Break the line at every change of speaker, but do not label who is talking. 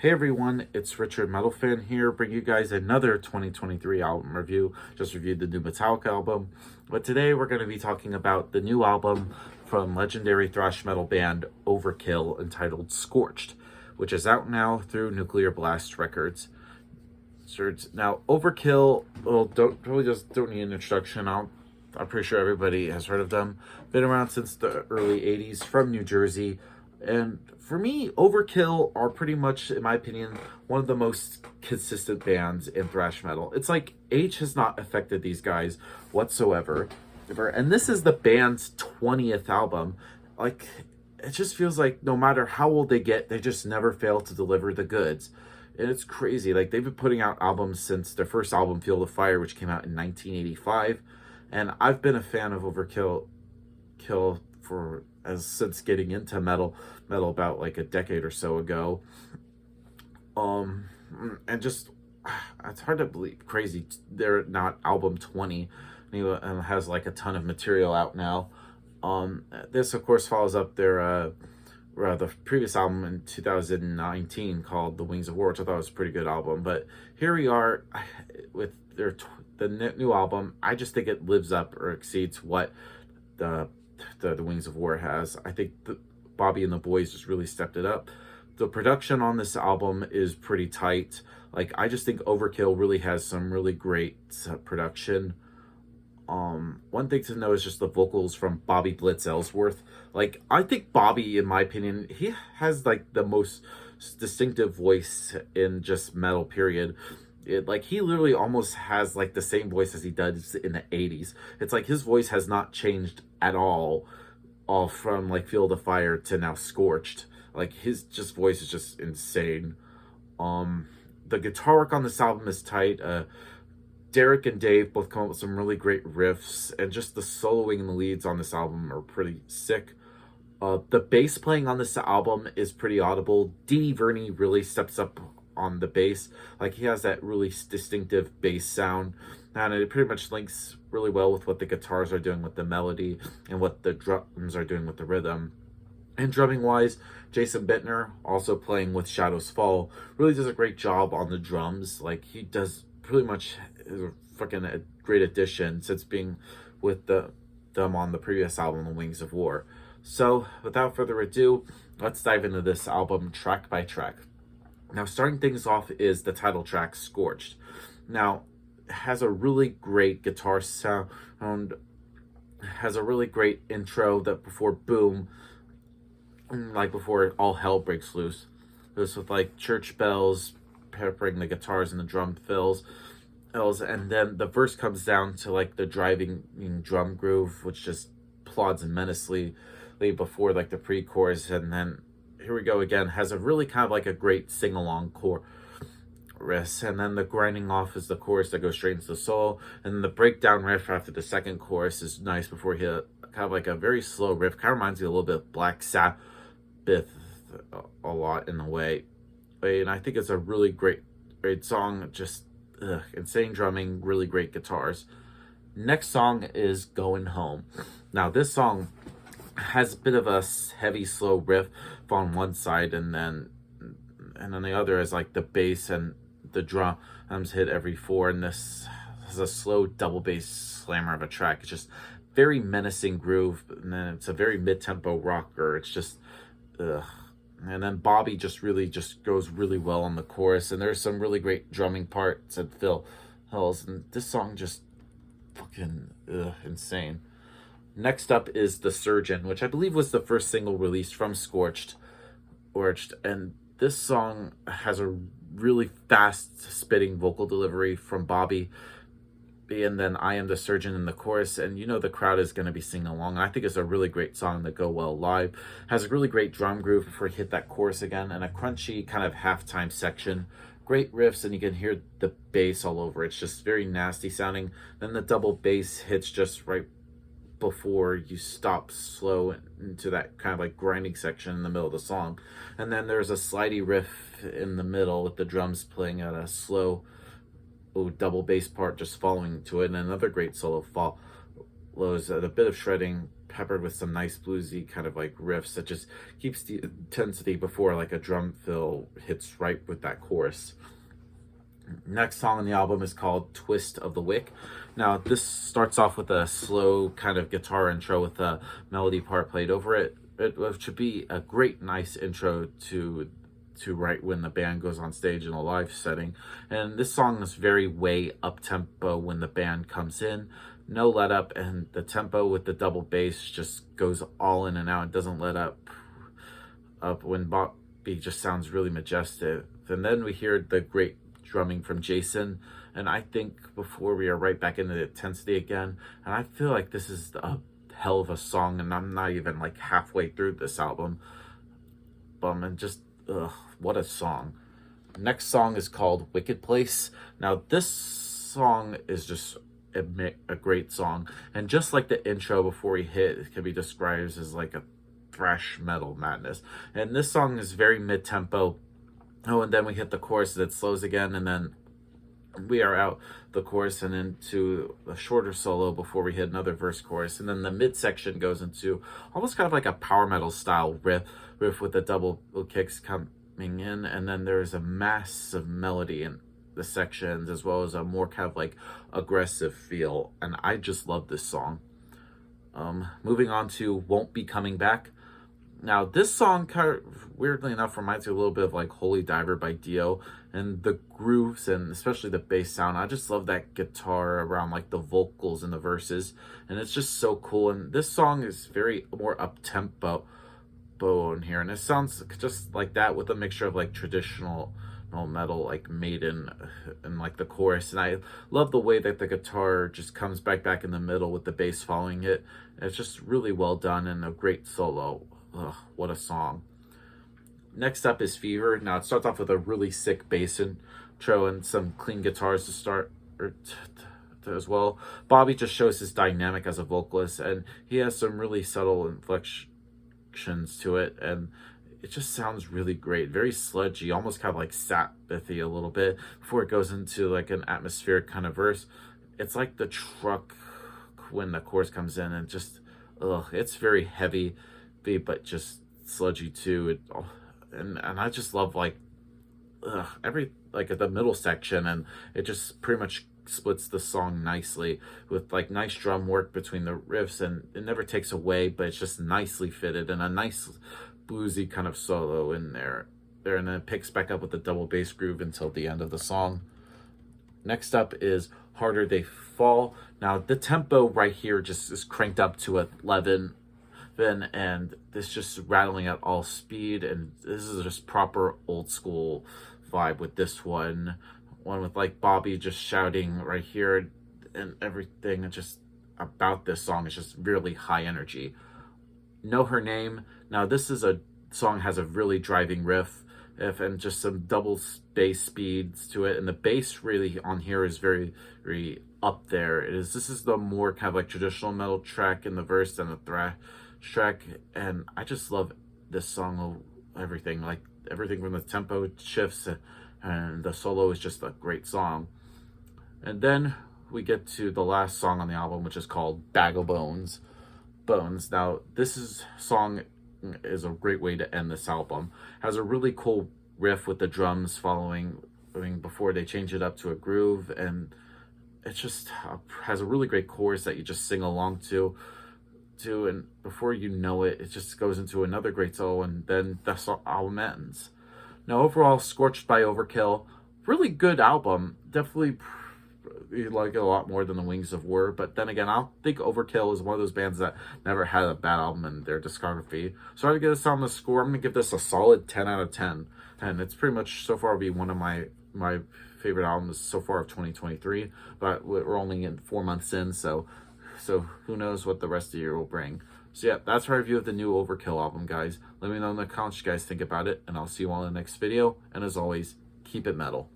Hey everyone, it's Richard Metal Fan here, bringing you guys another 2023 album review. Just reviewed the new Metallica album, but today we're going to be talking about the new album from legendary thrash metal band Overkill entitled Scorched, which is out now through Nuclear Blast Records. Now, Overkill, well, don't need an introduction. I'm pretty sure everybody has heard of them. Been around since the early 80s, from New Jersey. And for me, Overkill are pretty much, in my opinion, one of the most consistent bands in thrash metal. It's like age has not affected these guys whatsoever. And this is the band's 20th album. Like, it just feels like no matter how old they get, they just never fail to deliver the goods. And it's crazy. Like, they've been putting out albums since their first album, Field of Fire, which came out in 1985. And I've been a fan of Overkill since getting into metal about like a decade or so ago. And just, it's hard to believe, crazy, they're not album 20 and has like a ton of material out now. This of course follows up their the previous album in 2019 called The Wings of War, which I thought was a pretty good album. But here we are with the new album. I just think it lives up or exceeds what the Wings of War has. I think Bobby and the boys just really stepped it up. The production on this album is pretty tight. Like, I just think Overkill really has some really great production. One thing to know is just the vocals from Bobby Blitz Ellsworth. Like, I think Bobby, in my opinion, he has like the most distinctive voice in just metal, period. Like, he literally almost has like the same voice as he does in the 80s. It's like his voice has not changed at all from like Field of Fire to now Scorched. Like, his just voice is just insane. The guitar work on this album is tight. Derek and Dave both come up with some really great riffs, and just the soloing and the leads on this album are pretty sick. The bass playing on this album is pretty audible. Dee Verney really steps up on the bass. Like, he has that really distinctive bass sound, and it pretty much links really well with what the guitars are doing with the melody and what the drums are doing with the rhythm. And drumming wise, Jason Bittner, also playing with Shadows Fall, really does a great job on the drums. Like, he does pretty much a great addition since being with them on the previous album, The Wings of War. So without further ado, let's dive into this album track by track. Now, starting things off is the title track, Scorched. Now, it has a really great guitar sound, has a really great intro that before boom, like before all hell breaks loose. This with like church bells peppering the guitars and the drum fills, and then the verse comes down to like the driving drum groove, which just plods menacingly before like the pre-chorus, and then here we go again, has a really kind of like a great sing-along chorus, and then the grinding off is the chorus that goes straight into the solo, and then the breakdown riff after the second chorus is nice before he kind of like a very slow riff, kind of reminds me a little bit of Black Sabbath a lot in a way. And I think it's a really great song, just insane drumming, really great guitars. Next song is Going Home. Now, this song has a bit of a heavy, slow riff on one side, and then the other is like the bass and the drums hit every four, and this is a slow double bass slammer of a track. It's just very menacing groove, and then it's a very mid-tempo rocker. It's just and then Bobby just really goes really well on the chorus, and there's some really great drumming parts and fills, and this song just fucking insane. Next up is The Surgeon, which I believe was the first single released from Scorched, and this song has a really fast spitting vocal delivery from Bobby, and then I Am the Surgeon in the chorus, and you know the crowd is going to be singing along. I think it's a really great song to go well live. Has a really great drum groove before you hit that chorus again, and a crunchy kind of halftime section. Great riffs, and you can hear the bass all over. It's just very nasty sounding. Then the double bass hits just right before you stop slow into that kind of like grinding section in the middle of the song. And then there's a slidey riff in the middle with the drums playing at a slow double bass part just following to it, and another great solo follows at a bit of shredding peppered with some nice bluesy kind of like riffs that just keeps the intensity before like a drum fill hits right with that chorus. Next song on the album is called Twist of the Wick. Now, this starts off with a slow kind of guitar intro with a melody part played over it. It should be a great, nice intro to right when the band goes on stage in a live setting. And this song is very way up tempo when the band comes in. No let up, and the tempo with the double bass just goes all in and out. It doesn't let up when Bobby just sounds really majestic. And then we hear the great drumming from Jason, and I think before we are right back into the intensity again. And I feel like this is a hell of a song, and I'm not even like halfway through this album. And just what a song. Next song is called Wicked Place. Now this song is just a great song, and just like the intro before we hit, it can be described as like a thrash metal madness. And this song is very mid-tempo. Oh, and then we hit the chorus that slows again, and then we are out the chorus and into a shorter solo before we hit another verse chorus. And then the midsection goes into almost kind of like a power metal style riff with the double kicks coming in, and then there's a massive melody in the sections as well as a more kind of like aggressive feel. And I just love this song. Moving on to Won't Be Coming Back. Now, this song, kind of, weirdly enough, reminds me a little bit of like Holy Diver by Dio, and the grooves and especially the bass sound. I just love that guitar around like the vocals and the verses, and it's just so cool. And this song is very more up-tempo in here, and it sounds just like that with a mixture of like traditional metal like Maiden and like the chorus. And I love the way that the guitar just comes back in the middle with the bass following it. It's just really well done and a great solo. Ugh, what a song. Next up is Fever. Now it starts off with a really sick bass intro and some clean guitars to start as well. Bobby just shows his dynamic as a vocalist, and he has some really subtle inflections to it, and it just sounds really great. Very sludgy, almost kind of like Sabbathy a little bit before it goes into like an atmospheric kind of verse. It's like the truck when the chorus comes in, and just it's very heavy but just sludgy too. And I just love like every like at the middle section, and it just pretty much splits the song nicely with like nice drum work between the riffs, and it never takes away, but it's just nicely fitted and a nice bluesy kind of solo in there, and then it picks back up with the double bass groove until the end of the song. Next up is Harder They Fall. Now the tempo right here just is cranked up to 11, and this just rattling at all speed, and this is just proper old school vibe with this one with like Bobby just shouting right here, and everything just about this song is just really high energy. Know Her Name. Now this is a song has a really driving riff and just some double bass speeds to it, and the bass really on here is very up there. This is the more kind of like traditional metal track in the verse than the thrash track, and I just love this song. Everything from the tempo shifts, and the solo is just a great song. And then we get to the last song on the album, which is called Bag of Bones. Now this song is a great way to end this album. Has a really cool riff with the drums following before they change it up to a groove, and it just has a really great chorus that you just sing along to, and before you know it, it just goes into another great solo, and then the album ends. Now overall, Scorched by Overkill, really good album. Definitely you like it a lot more than the Wings of War, but then again, I don't think Overkill is one of those bands that never had a bad album in their discography. So I give this album a score. I'm gonna give this a solid 10 out of 10, and it's pretty much so far be one of my favorite albums so far of 2023. But we're only in 4 months in, so who knows what the rest of the year will bring. So yeah, that's my review of the new Overkill album, guys. Let me know in the comments what you guys think about it, and I'll see you all in the next video. And as always, keep it metal.